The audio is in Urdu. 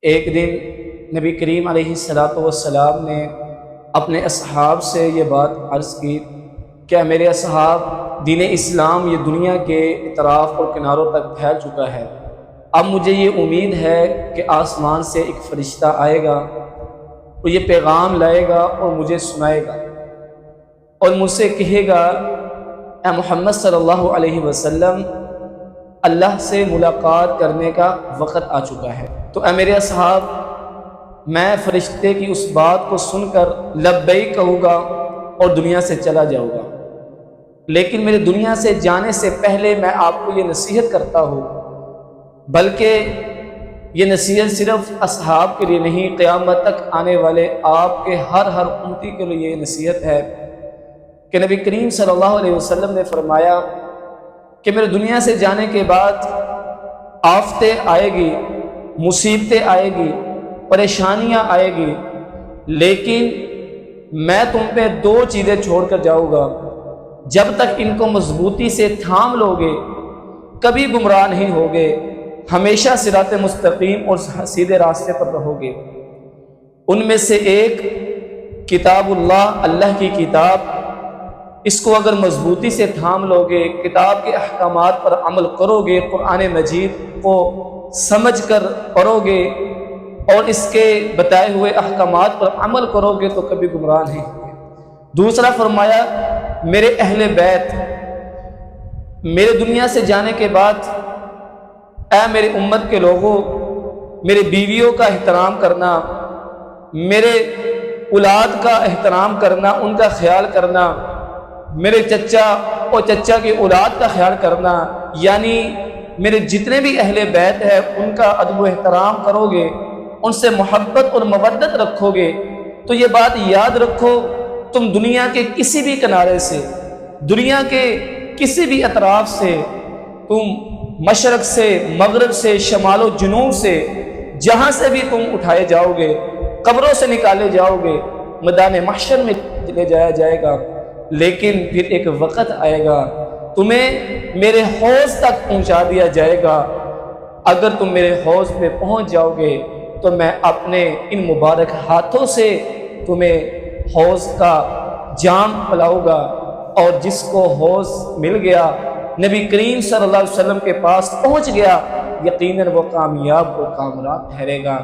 ایک دن نبی کریم علیہ السلام نے اپنے اصحاب سے یہ بات عرض کی کہ میرے اصحاب، دین اسلام یہ دنیا کے اطراف اور کناروں تک پھیل چکا ہے۔ اب مجھے یہ امید ہے کہ آسمان سے ایک فرشتہ آئے گا اور یہ پیغام لائے گا اور مجھے سنائے گا اور مجھ سے کہے گا، اے محمد صلی اللہ علیہ وسلم، اللہ سے ملاقات کرنے کا وقت آ چکا ہے۔ تو اے میرے اصحاب، میں فرشتے کی اس بات کو سن کر لبیک کہوں گا اور دنیا سے چلا جاؤں گا، لیکن میرے دنیا سے جانے سے پہلے میں آپ کو یہ نصیحت کرتا ہوں، بلکہ یہ نصیحت صرف اصحاب کے لیے نہیں، قیامت تک آنے والے آپ کے ہر امتی کے لیے یہ نصیحت ہے کہ نبی کریم صلی اللہ علیہ وسلم نے فرمایا کہ میرے دنیا سے جانے کے بعد آفتیں آئے گی، مصیبتیں آئے گی، پریشانیاں آئے گی، لیکن میں تم پہ دو چیزیں چھوڑ کر جاؤں گا، جب تک ان کو مضبوطی سے تھام لو گے کبھی گمراہ نہیں ہوگے، ہمیشہ صراط مستقیم اور سیدھے راستے پر رہو گے۔ ان میں سے ایک کتاب اللہ کی کتاب، اس کو اگر مضبوطی سے تھام لو گے، کتاب کے احکامات پر عمل کرو گے، قرآن مجید کو سمجھ کر پڑھو گے اور اس کے بتائے ہوئے احکامات پر عمل کرو گے تو کبھی گمراہ نہیں ہوگے۔ دوسرا فرمایا، میرے اہل بیت، میرے دنیا سے جانے کے بعد اے میرے امت کے لوگوں، میرے بیویوں کا احترام کرنا، میرے اولاد کا احترام کرنا، ان کا خیال کرنا، میرے چچا اور چچا کی اولاد کا خیال کرنا، یعنی میرے جتنے بھی اہل بیت ہیں ان کا ادب و احترام کرو گے، ان سے محبت اور مودت رکھو گے، تو یہ بات یاد رکھو، تم دنیا کے کسی بھی کنارے سے، دنیا کے کسی بھی اطراف سے، تم مشرق سے، مغرب سے، شمال و جنوب سے، جہاں سے بھی تم اٹھائے جاؤ گے، قبروں سے نکالے جاؤ گے، میدان محشر میں لے جایا جائے گا، لیکن پھر ایک وقت آئے گا تمہیں میرے حوض تک پہنچا دیا جائے گا۔ اگر تم میرے حوض پہ پہنچ جاؤ گے تو میں اپنے ان مبارک ہاتھوں سے تمہیں حوض کا جام پلاؤں گا، اور جس کو حوض مل گیا، نبی کریم صلی اللہ علیہ وسلم کے پاس پہنچ گیا، یقیناً وہ کامیاب و کامراب ٹھہرے گا۔